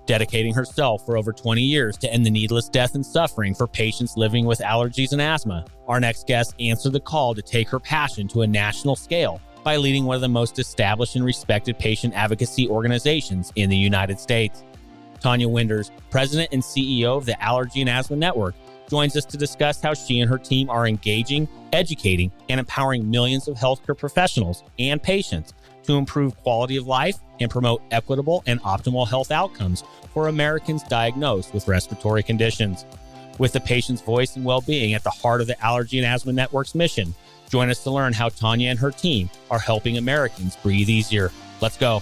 dedicating herself for over 20 years to end the needless death and suffering for patients living with allergies and asthma. Our next guest answered the call to take her passion to a national scale by leading one of the most established and respected patient advocacy organizations in the United States. Tonya Winders, President and CEO of the Allergy and Asthma Network, joins us to discuss how she and her team are engaging, educating, and empowering millions of healthcare professionals and patients to improve quality of life and promote equitable and optimal health outcomes for Americans diagnosed with respiratory conditions. With the patient's voice and well-being at the heart of the Allergy and Asthma Network's mission, join us to learn how Tonya and her team are helping Americans breathe easier. Let's go.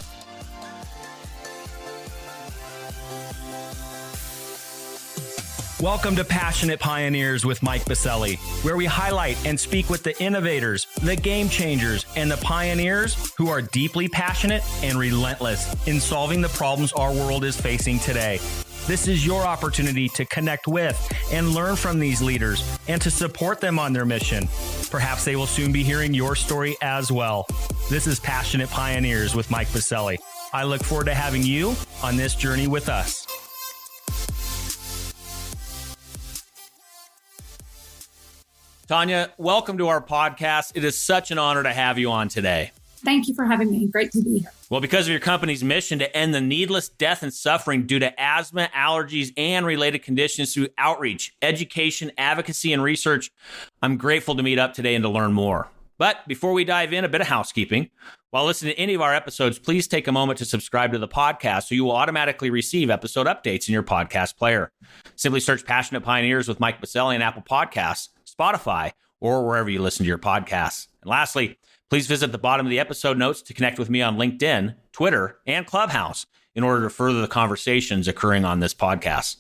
Welcome to Passionate Pioneers with Mike Biselli, where we highlight and speak with the innovators, the game changers, and the pioneers who are deeply passionate and relentless in solving the problems our world is facing today. This is your opportunity to connect with and learn from these leaders and to support them on their mission. Perhaps they will soon be hearing your story as well. This is Passionate Pioneers with Mike Biselli. I look forward to having you on this journey with us. Tonya, welcome to our podcast. It is such an honor to have you on today. Thank you for having me. Great to be here. Well, because of your company's mission to end the needless death and suffering due to asthma, allergies, and related conditions through outreach, education, advocacy, and research, I'm grateful to meet up today and to learn more. But before we dive in, a bit of housekeeping. While listening to any of our episodes, please take a moment to subscribe to the podcast so you will automatically receive episode updates in your podcast player. Simply search Passionate Pioneers with Mike Biselli on Apple Podcasts, Spotify, or wherever you listen to your podcasts. And lastly, please visit the bottom of the episode notes to connect with me on LinkedIn, Twitter, and Clubhouse in order to further the conversations occurring on this podcast.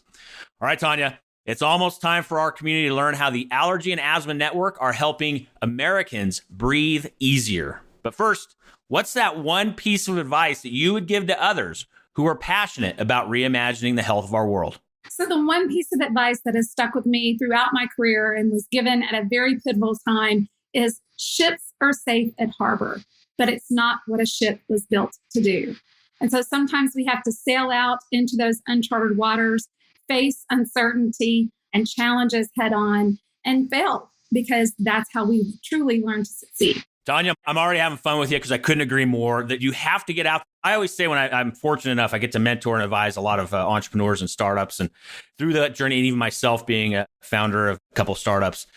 All right, Tonya, it's almost time for our community to learn how the Allergy and Asthma Network are helping Americans breathe easier. But first, what's that one piece of advice that you would give to others who are passionate about reimagining the health of our world? So the one piece of advice that has stuck with me throughout my career and was given at a very pivotal time is ships are safe at harbor, but it's not what a ship was built to do. And so sometimes we have to sail out into those uncharted waters, face uncertainty and challenges head on, and fail, because that's how we truly learn to succeed. Tonya, I'm already having fun with you because I couldn't agree more that you have to get out. I always say when I'm fortunate enough, I get to mentor and advise a lot of entrepreneurs and startups. And through that journey, and even myself being a founder of a couple of startups,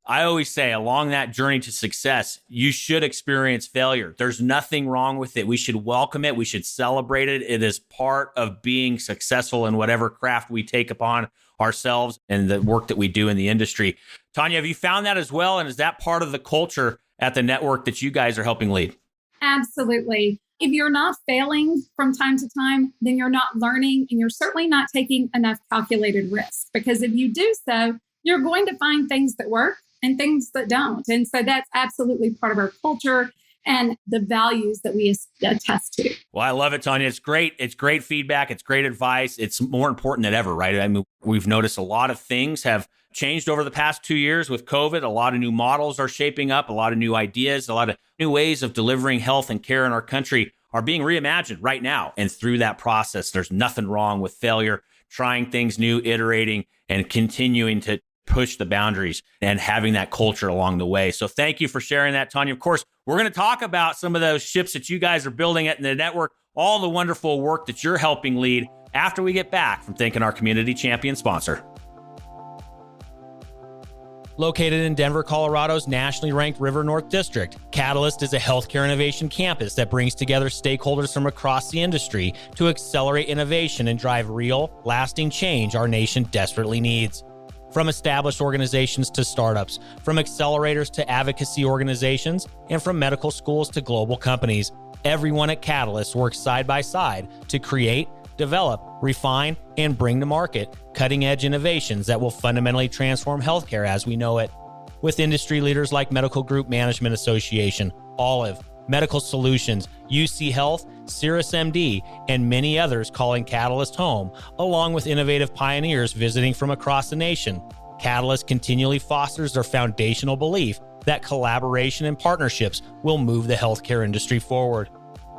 I always say along that journey to success, you should experience failure. There's nothing wrong with it. We should welcome it. We should celebrate it. It is part of being successful in whatever craft we take upon ourselves and the work that we do in the industry. Tonya, have you found that as well? And is that part of the culture at the network that you guys are helping lead? Absolutely. If you're not failing from time to time, then you're not learning, and you're certainly not taking enough calculated risks. Because if you do so, you're going to find things that work and things that don't. And so that's absolutely part of our culture and the values that we attest to. Well, I love it, Tonya. It's great. It's great feedback. It's great advice. It's more important than ever, right? I mean, we've noticed a lot of things have changed over the past 2 years with COVID. A lot of new models are shaping up, a lot of new ideas, a lot of new ways of delivering health and care in our country are being reimagined right now. And through that process, there's nothing wrong with failure, trying things new, iterating, and continuing to push the boundaries and having that culture along the way. So thank you for sharing that, Tonya. Of course, we're going to talk about some of those ships that you guys are building at the network, all the wonderful work that you're helping lead after we get back from thanking our community champion sponsor. Located in Denver, Colorado's nationally ranked River North District, Catalyst is a healthcare innovation campus that brings together stakeholders from across the industry to accelerate innovation and drive real, lasting change our nation desperately needs. From established organizations to startups, from accelerators to advocacy organizations, and from medical schools to global companies, everyone at Catalyst works side by side to create, develop, refine, and bring to market cutting-edge innovations that will fundamentally transform healthcare as we know it. With industry leaders like Medical Group Management Association, Olive, Medical Solutions, UC Health, Cirrus MD, and many others calling Catalyst home, along with innovative pioneers visiting from across the nation, Catalyst continually fosters their foundational belief that collaboration and partnerships will move the healthcare industry forward.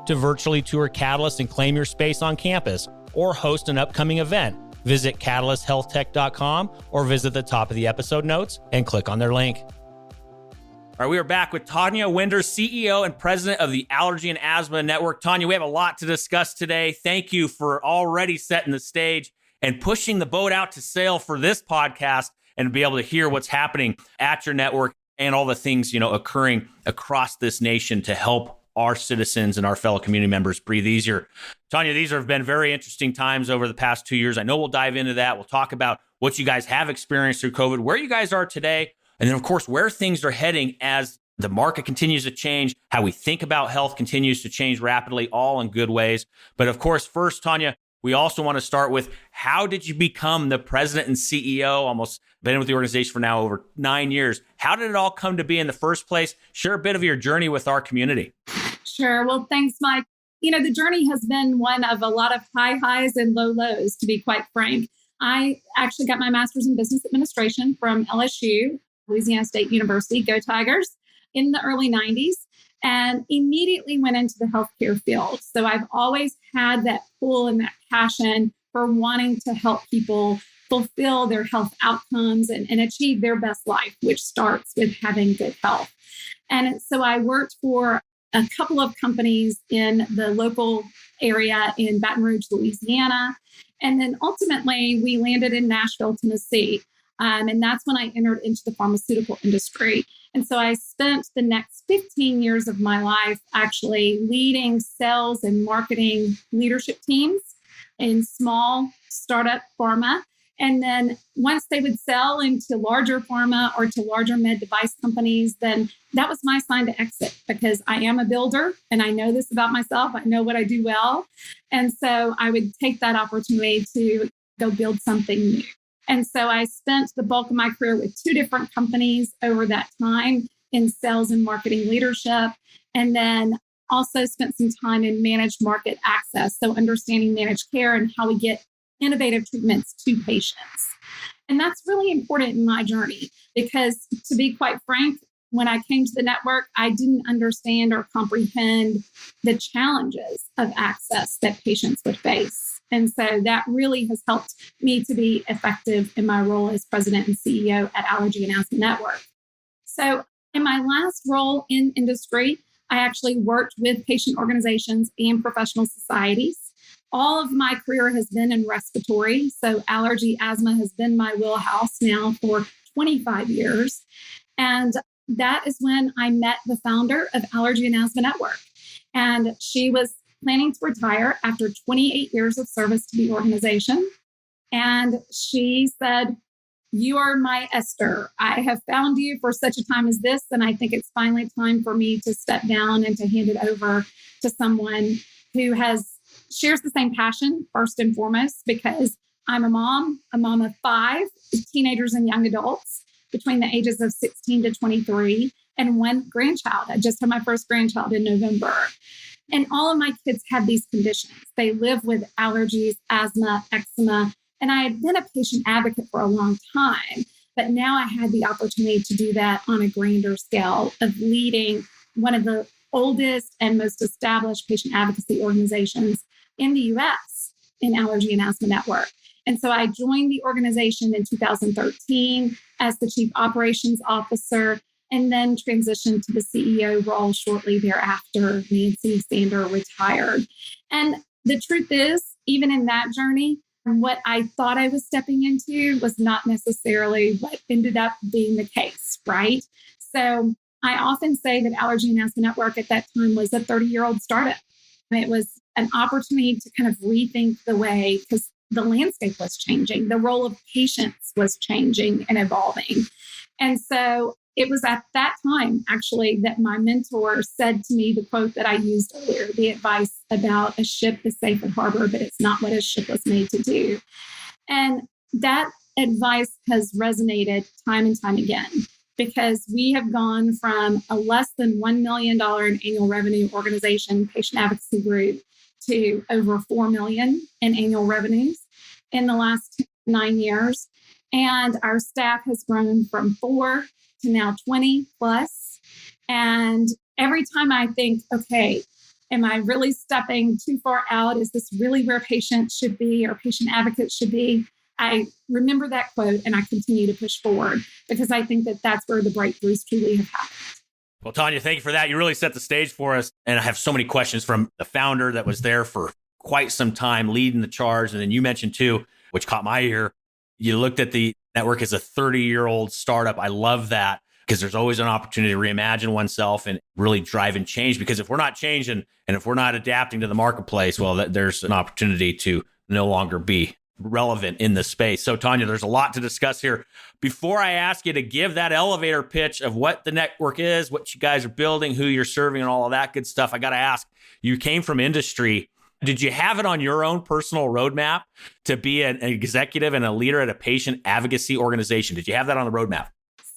To virtually tour Catalyst and claim your space on campus, or host an upcoming event. Visit catalysthealthtech.com or visit the top of the episode notes and click on their link. All right, we are back with Tonya Winder, CEO and president of the Allergy and Asthma Network. Tonya, we have a lot to discuss today. Thank you for already setting the stage and pushing the boat out to sail for this podcast and to be able to hear what's happening at your network and all the things, occurring across this nation to help our citizens and our fellow community members breathe easier. Tonya, these have been very interesting times over the past 2 years. I know we'll dive into that. We'll talk about what you guys have experienced through COVID, where you guys are today, and then, of course, where things are heading as the market continues to change, how we think about health continues to change rapidly, all in good ways. But, of course, first, Tonya, we also want to start with, how did you become the president and CEO? Almost been with the organization for now over 9 years. How did it all come to be in the first place? Share a bit of your journey with our community. Sure. Well, thanks, Mike. The journey has been one of a lot of high highs and low lows, to be quite frank. I actually got my master's in business administration from LSU, Louisiana State University, go Tigers, in the early 90s, and immediately went into the healthcare field. So I've always had that pull and that passion for wanting to help people fulfill their health outcomes and achieve their best life, which starts with having good health. And so I worked for a couple of companies in the local area in Baton Rouge, Louisiana. And then ultimately we landed in Nashville, Tennessee. And that's when I entered into the pharmaceutical industry. And so I spent the next 15 years of my life actually leading sales and marketing leadership teams in small startup pharma. And then once they would sell into larger pharma or to larger med device companies, then that was my sign to exit, because I am a builder and I know this about myself. I know what I do well. And so I would take that opportunity to go build something new. And so I spent the bulk of my career with 2 different companies over that time in sales and marketing leadership. And then also spent some time in managed market access. So understanding managed care and how we get innovative treatments to patients. And that's really important in my journey, because to be quite frank, when I came to the network, I didn't understand or comprehend the challenges of access that patients would face. And so that really has helped me to be effective in my role as president and CEO at Allergy and Asthma Network. So in my last role in industry, I actually worked with patient organizations and professional societies. All of my career has been in respiratory. So allergy, asthma has been my wheelhouse now for 25 years. And that is when I met the founder of Allergy and Asthma Network. And she was planning to retire after 28 years of service to the organization. And she said, "You are my Esther. I have found you for such a time as this. And I think it's finally time for me to step down and to hand it over to someone who shares the same passion, first and foremost, because I'm a mom of 5 teenagers and young adults between the ages of 16 to 23, and 1 grandchild. I just had my first grandchild in November. And all of my kids have these conditions. They live with allergies, asthma, eczema, and I had been a patient advocate for a long time, but now I had the opportunity to do that on a grander scale of leading one of the oldest and most established patient advocacy organizations in the US in Allergy and Asthma Network. And so I joined the organization in 2013 as the Chief Operations Officer, and then transitioned to the CEO role shortly thereafter. Nancy Sander retired. And the truth is, even in that journey, what I thought I was stepping into was not necessarily what ended up being the case, right? So I often say that Allergy and Asthma Network at that time was a 30-year-old startup. And it was an opportunity to kind of rethink the way, because the landscape was changing. The role of patients was changing and evolving. And so it was at that time, actually, that my mentor said to me the quote that I used earlier, the advice about a ship is safe at harbor, but it's not what a ship was made to do. And that advice has resonated time and time again, because we have gone from a less than $1 million in annual revenue organization, patient advocacy group, to over $4 million in annual revenues in the last 9 years. And our staff has grown from 4 to now 20 plus. And every time I think, okay, Am I really stepping too far out? Is this really where patients should be or patient advocates should be? I remember that quote and I continue to push forward because I think that that's where the breakthroughs truly have happened. Well, Tonya, thank you for that. You really set the stage for us. And I have so many questions from the founder that was there for quite some time leading the charge. And then you mentioned too, which caught my ear, you looked at the network as a 30-year-old startup. I love that because there's always an opportunity to reimagine oneself and really drive and change. Because if we're not changing and if we're not adapting to the marketplace, well, there's an opportunity to no longer be relevant in this space. So Tonya, there's a lot to discuss here. Before I ask you to give that elevator pitch of what the network is, what you guys are building, who you're serving, and all of that good stuff, I got to ask, you came from industry. Did you have it on your own personal roadmap to be an executive and a leader at a patient advocacy organization? Did you have that on the roadmap?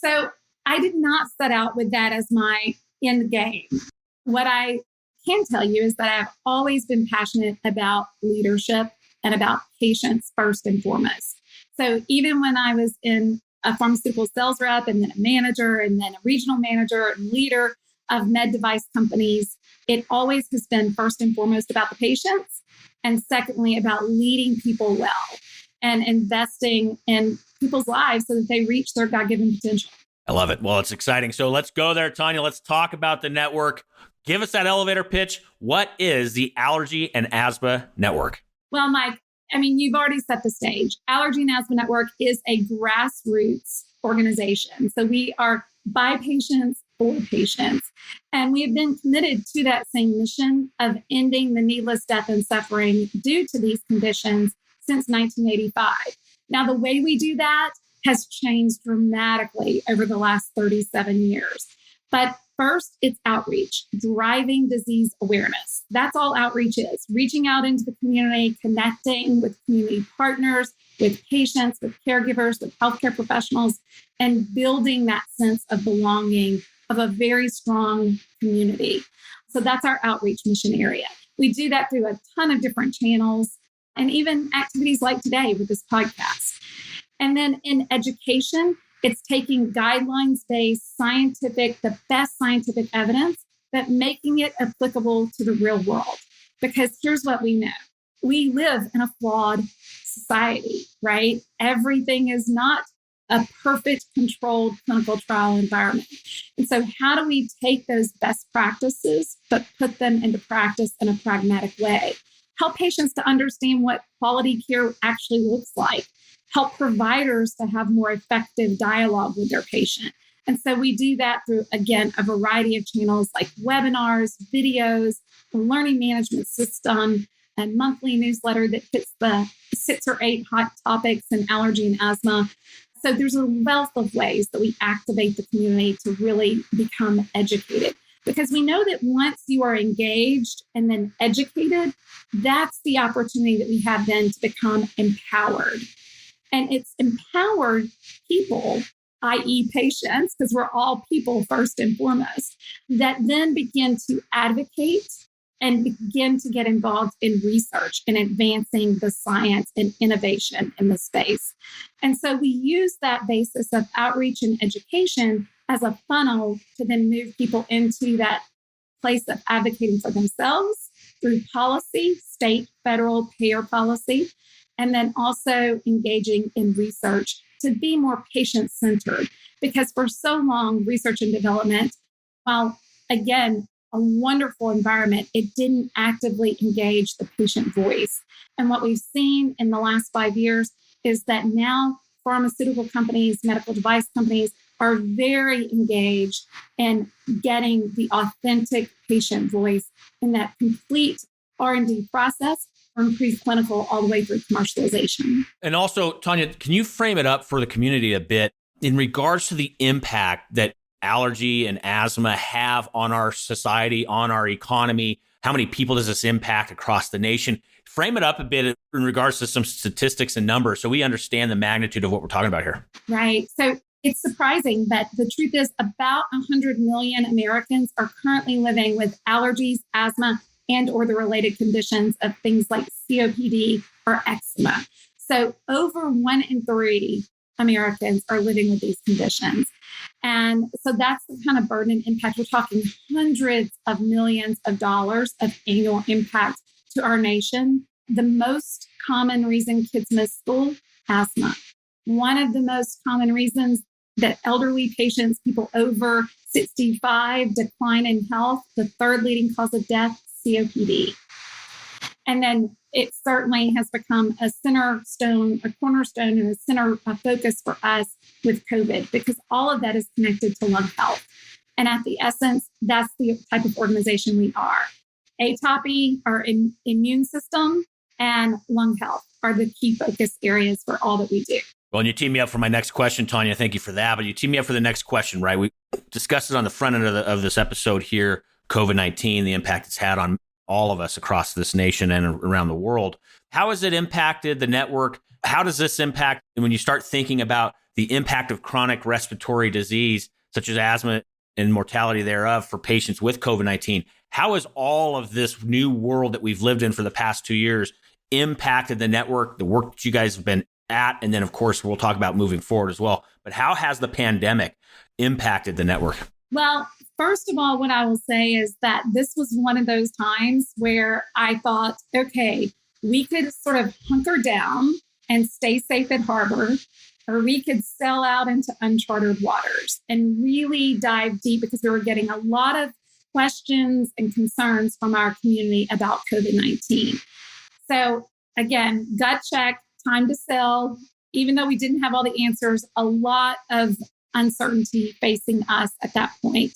So I did not set out with that as my end game. What I can tell you is that I've always been passionate about leadership and about patients first and foremost. So even when I was in a pharmaceutical sales rep and then a manager and then a regional manager and leader of med device companies, it always has been first and foremost about the patients. And secondly, about leading people well and investing in people's lives so that they reach their God-given potential. I love it. Well, it's exciting. So let's go there, Tonya. Let's talk about the network. Give us that elevator pitch. What is the Allergy and Asthma Network? Well, Mike, you've already set the stage. Allergy and Asthma Network is a grassroots organization. So we are by patients, for patients. And we have been committed to that same mission of ending the needless death and suffering due to these conditions since 1985. Now, the way we do that has changed dramatically over the last 37 years. But first, it's outreach, driving disease awareness. That's all outreach is, reaching out into the community, connecting with community partners, with patients, with caregivers, with healthcare professionals, and building that sense of belonging of a very strong community. So that's our outreach mission area. We do that through a ton of different channels and even activities like today with this podcast. And then in education, it's taking guidelines-based the best scientific evidence, but making it applicable to the real world. Because here's what we know. We live in a flawed society, right? Everything is not a perfect controlled clinical trial environment. And so how do we take those best practices, but put them into practice in a pragmatic way? Help patients to understand what quality care actually looks like. Help providers to have more effective dialogue with their patient. And so we do that through, again, a variety of channels like webinars, videos, a learning management system, a monthly newsletter that hits the 6 or 8 hot topics in allergy and asthma. So there's a wealth of ways that we activate the community to really become educated. Because we know that once you are engaged and then educated, that's the opportunity that we have then to become empowered. And it's empowered people, i.e. patients, because we're all people first and foremost, that then begin to advocate and begin to get involved in research and advancing the science and innovation in the space. And so we use that basis of outreach and education as a funnel to then move people into that place of advocating for themselves through policy, state, federal, payer policy, and then also engaging in research to be more patient-centered. Because for so long, research and development, while again, a wonderful environment, it didn't actively engage the patient voice. And what we've seen in the last 5 years is that now pharmaceutical companies, medical device companies are very engaged in getting the authentic patient voice in that complete R&D process from preclinical all the way through commercialization. And also, Tonya, can you frame it up for the community a bit in regards to the impact that allergy and asthma have on our society, on our economy? How many people does this impact across the nation? Frame it up a bit in regards to some statistics and numbers so we understand the magnitude of what we're talking about here. Right. So it's surprising, but the truth is about 100 million Americans are currently living with allergies, asthma, and or the related conditions of things like COPD or eczema. So over 1 in 3 Americans are living with these conditions. And so that's the kind of burden and impact. We're talking hundreds of millions of dollars of annual impact to our nation. The most common reason kids miss school, asthma. One of the most common reasons that elderly patients, people over 65, decline in health. The third leading cause of death, COPD. And then it certainly has become a cornerstone, and a center of focus for us with COVID, because all of that is connected to lung health. And at the essence, that's the type of organization we are. Atopy, our immune system, and lung health are the key focus areas for all that we do. Well, and you teed me up for my next question, Tonya. Thank you for that. But you teed me up for the next question, right? We discussed it on the front end of this episode here, COVID-19, the impact it's had on all of us across this nation and around the world. How has it impacted the network? How does this impact when you start thinking about the impact of chronic respiratory disease, such as asthma and mortality thereof for patients with COVID-19? How has all of this new world that we've lived in for the past 2 years impacted the network, the work that you guys have been at? And then, of course, we'll talk about moving forward as well. But how has the pandemic impacted the network? Well, first of all, what I will say is that this was one of those times where I thought, okay, we could sort of hunker down and stay safe at Harbor, or we could sell out into uncharted waters and really dive deep, because we were getting a lot of questions and concerns from our community about COVID-19. So again, gut check, time to sell. Even though we didn't have all the answers, a lot of uncertainty facing us at that point.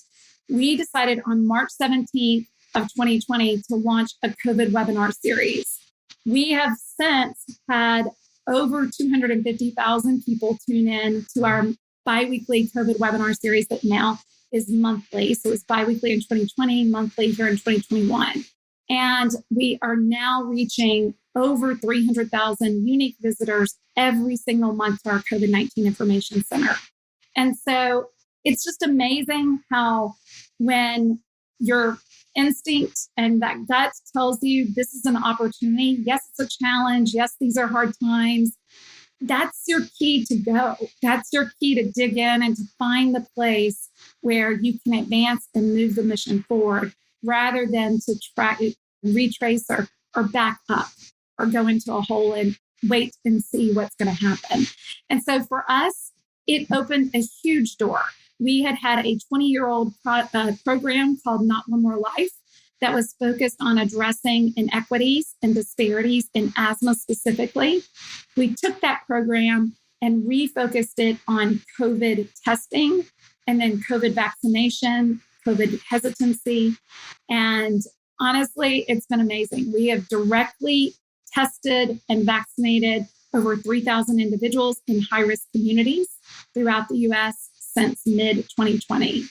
We decided on March 17th of 2020 to launch a COVID webinar series. We have since had over 250,000 people tune in to our biweekly COVID webinar series that now is monthly. So it's biweekly in 2020, monthly here in 2021. And we are now reaching over 300,000 unique visitors every single month to our COVID-19 Information Center. And so it's just amazing how when your instinct and that gut tells you this is an opportunity, yes, it's a challenge, yes, these are hard times, that's your key to go. That's your key to dig in and to find the place where you can advance and move the mission forward, rather than to retrace or back up or go into a hole and wait and see what's going to happen. And so for us, it opened a huge door. We had a 20-year-old program called Not One More Life that was focused on addressing inequities and disparities in asthma specifically. We took that program and refocused it on COVID testing and then COVID vaccination, COVID hesitancy. And honestly, it's been amazing. We have directly tested and vaccinated over 3,000 individuals in high-risk communities throughout the U.S. since mid-2020.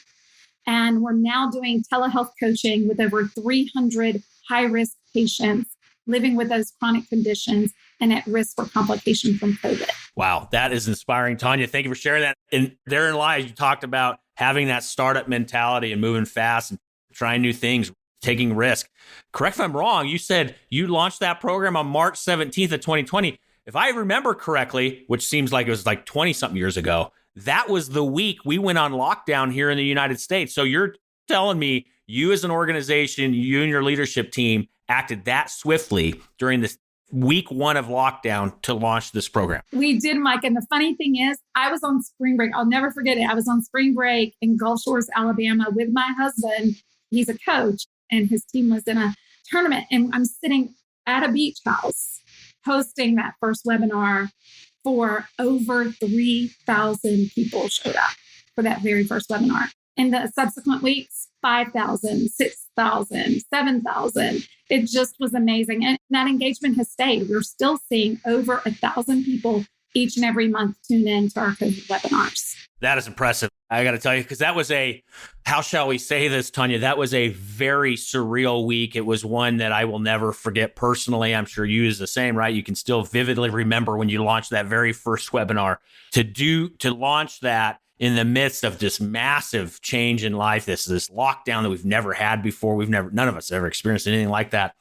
And we're now doing telehealth coaching with over 300 high-risk patients living with those chronic conditions and at risk for complication from COVID. Wow, that is inspiring, Tonya. Thank you for sharing that. And therein lies, you talked about having that startup mentality and moving fast and trying new things, taking risk. Correct if I'm wrong, you said you launched that program on March 17th of 2020. If I remember correctly, which seems like it was like 20-something years ago, that was the week we went on lockdown here in the United States. So you're telling me you as an organization, you and your leadership team acted that swiftly during this week one of lockdown to launch this program. We did, Mike. And the funny thing is, I was on spring break. I'll never forget it. I was on spring break in Gulf Shores, Alabama with my husband. He's a coach and his team was in a tournament. And I'm sitting at a beach house hosting that first webinar for over 3,000 people showed up for that very first webinar. In the subsequent weeks, 5,000, 6,000, 7,000. It just was amazing. And that engagement has stayed. We're still seeing over 1,000 people each and every month tune in to our COVID webinars. That is impressive. I got to tell you, because that was how shall we say this, Tonya? That was a very surreal week. It was one that I will never forget personally. I'm sure you is the same, right? You can still vividly remember when you launched that very first webinar. To launch that in the midst of this massive change in life, this lockdown that we've never had before. None of us ever experienced anything like that.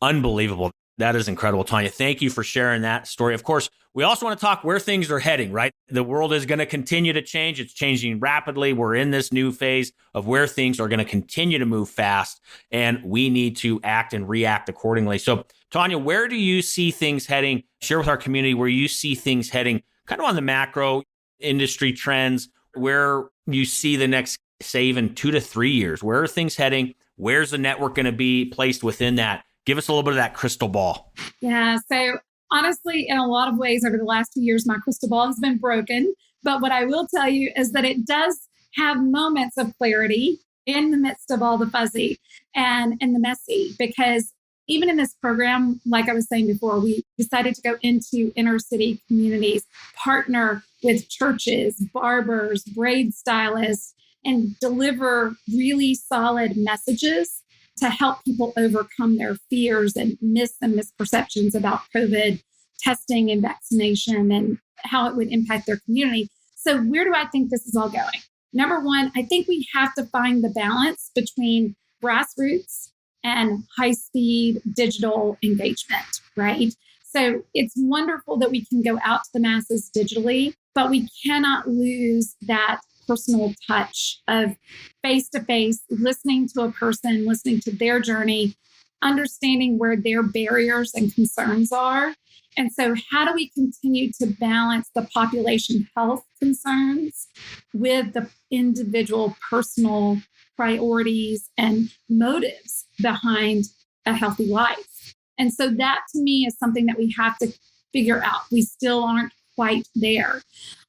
Unbelievable. That is incredible, Tonya. Thank you for sharing that story. Of course, we also want to talk where things are heading, right? The world is going to continue to change. It's changing rapidly. We're in this new phase of where things are going to continue to move fast, and we need to act and react accordingly. So, Tonya, where do you see things heading? Share with our community where you see things heading, kind of on the macro industry trends, where you see the next, say, even 2 to 3 years. Where are things heading? Where's the network going to be placed within that? Give us a little bit of that crystal ball. Yeah. So honestly, in a lot of ways over the last 2 years, my crystal ball has been broken. But what I will tell you is that it does have moments of clarity in the midst of all the fuzzy and the messy, because even in this program, like I was saying before, we decided to go into inner city communities, partner with churches, barbers, braid stylists, and deliver really solid messages to help people overcome their fears and myths and misperceptions about COVID testing and vaccination and how it would impact their community. So where do I think this is all going? Number one, I think we have to find the balance between grassroots and high-speed digital engagement, right? So it's wonderful that we can go out to the masses digitally, but we cannot lose that personal touch of face-to-face, listening to a person, listening to their journey, understanding where their barriers and concerns are. And so how do we continue to balance the population health concerns with the individual personal priorities and motives behind a healthy life? And so that to me is something that we have to figure out. We still aren't quite there.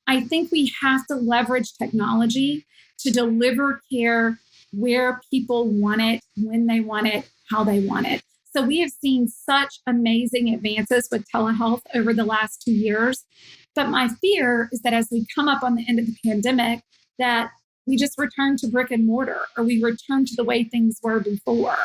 I think we have to leverage technology to deliver care where people want it, when they want it, how they want it. So we have seen such amazing advances with telehealth over the last 2 years. But my fear is that as we come up on the end of the pandemic, that we just return to brick and mortar, or we return to the way things were before,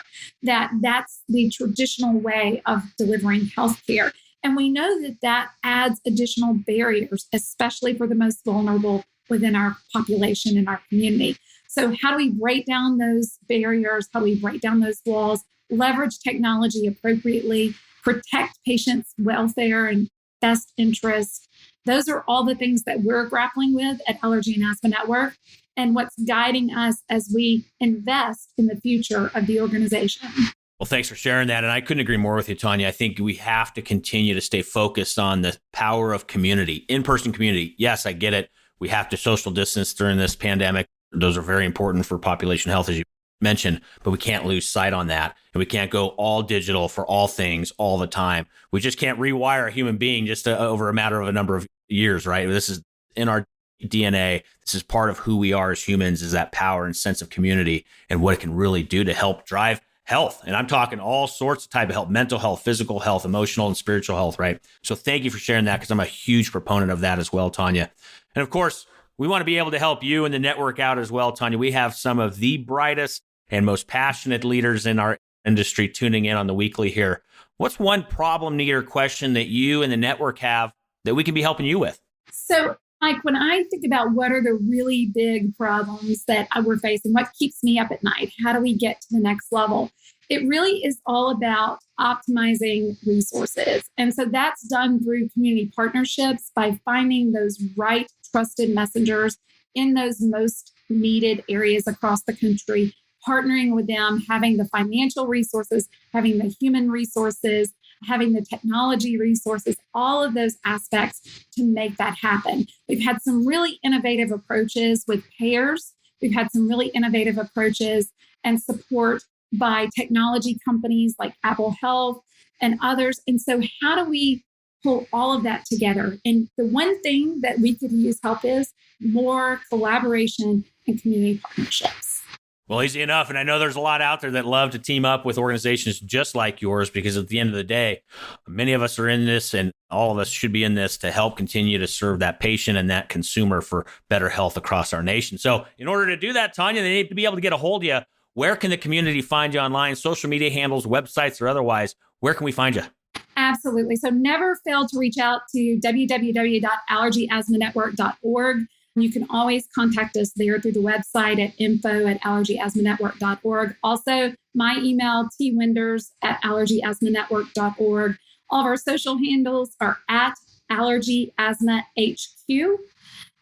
that's the traditional way of delivering healthcare. And we know that that adds additional barriers, especially for the most vulnerable within our population and our community. So how do we break down those barriers? How do we break down those walls, leverage technology appropriately, protect patients' welfare and best interest? Those are all the things that we're grappling with at Allergy and Asthma Network, and what's guiding us as we invest in the future of the organization. Well, thanks for sharing that. And I couldn't agree more with you, Tonya. I think we have to continue to stay focused on the power of community, in-person community. Yes, I get it. We have to social distance during this pandemic. Those are very important for population health, as you mentioned, but we can't lose sight on that. And we can't go all digital for all things all the time. We just can't rewire a human being just over a matter of a number of years, right? This is in our DNA. This is part of who we are as humans, is that power and sense of community and what it can really do to help drive health. And I'm talking all sorts of type of health, mental health, physical health, emotional and spiritual health, right? So thank you for sharing that, because I'm a huge proponent of that as well, Tonya. And of course, we want to be able to help you and the network out as well, Tonya. We have some of the brightest and most passionate leaders in our industry tuning in on the weekly here. What's one problem, need, or question that you and the network have that we can be helping you with? So, Mike, when I think about what are the really big problems that we're facing, what keeps me up at night, how do we get to the next level? It really is all about optimizing resources. And so that's done through community partnerships by finding those right trusted messengers in those most needed areas across the country, partnering with them, having the financial resources, having the human resources, having the technology resources, all of those aspects to make that happen. We've had some really innovative approaches with payers. We've had some really innovative approaches and support by technology companies like Apple Health and others. And so how do we pull all of that together? And the one thing that we could use help is more collaboration and community partnerships. Well, easy enough. And I know there's a lot out there that love to team up with organizations just like yours, because at the end of the day, many of us are in this, and all of us should be in this to help continue to serve that patient and that consumer for better health across our nation. So in order to do that, Tonya, they need to be able to get a hold of you. Where can the community find you online, social media handles, websites, or otherwise? Where can we find you? Absolutely. So never fail to reach out to www.allergyasthmanetwork.org. You can always contact us there through the website at info@allergyasthmanetwork.org. Also, my email, twinders@allergyasthmanetwork.org. All of our social handles are at allergyasthmahq.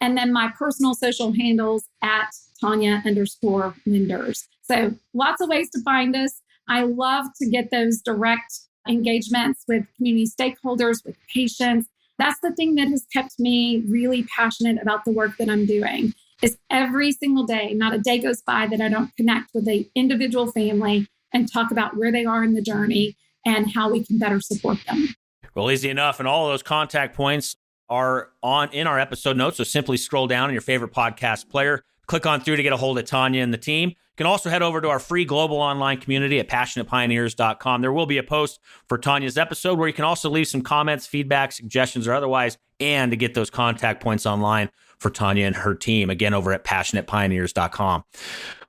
And then my personal social handles at Tonya_Winders. So lots of ways to find us. I love to get those direct engagements with community stakeholders, with patients. That's the thing that has kept me really passionate about the work that I'm doing, is every single day, not a day goes by that I don't connect with an individual family and talk about where they are in the journey and how we can better support them. Well, easy enough. And all of those contact points are in our episode notes. So simply scroll down in your favorite podcast player, click on through to get a hold of Tonya and the team. You can also head over to our free global online community at passionatepioneers.com. There will be a post for Tonya's episode where you can also leave some comments, feedback, suggestions, or otherwise, and to get those contact points online for Tonya and her team, again, over at passionatepioneers.com.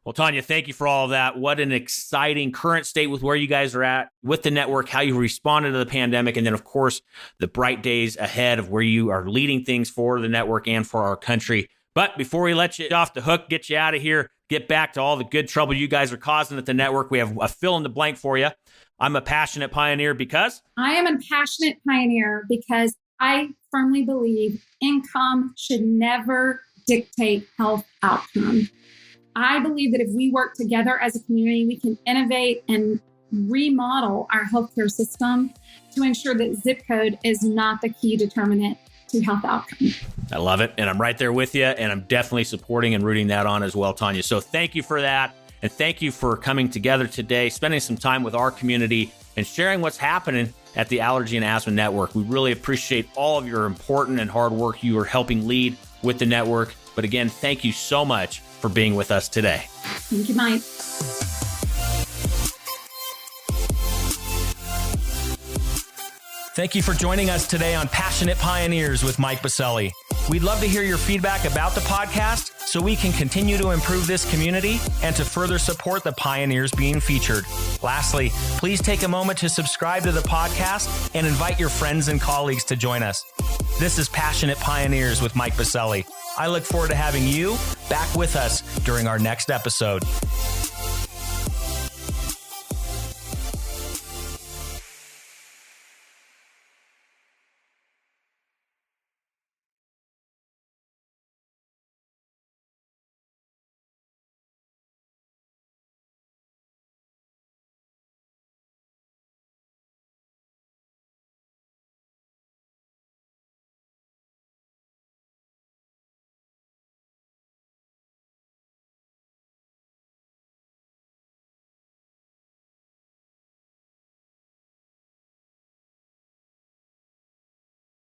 Well, Tonya, thank you for all of that. What an exciting current state with where you guys are at with the network, how you responded to the pandemic, and then, of course, the bright days ahead of where you are leading things for the network and for our country. But before we let you off the hook, get you out of here, get back to all the good trouble you guys are causing at the network, we have a fill in the blank for you. I'm a passionate pioneer because? I am a passionate pioneer because I firmly believe income should never dictate health outcome. I believe that if we work together as a community, we can innovate and remodel our healthcare system to ensure that zip code is not the key determinant to health outcome. I love it. And I'm right there with you. And I'm definitely supporting and rooting that on as well, Tonya. So thank you for that. And thank you for coming together today, spending some time with our community and sharing what's happening at the Allergy and Asthma Network. We really appreciate all of your important and hard work you are helping lead with the network. But again, thank you so much for being with us today. Thank you, Mike. Thank you for joining us today on Passionate Pioneers with Mike Biselli. We'd love to hear your feedback about the podcast so we can continue to improve this community and to further support the pioneers being featured. Lastly, please take a moment to subscribe to the podcast and invite your friends and colleagues to join us. This is Passionate Pioneers with Mike Biselli. I look forward to having you back with us during our next episode.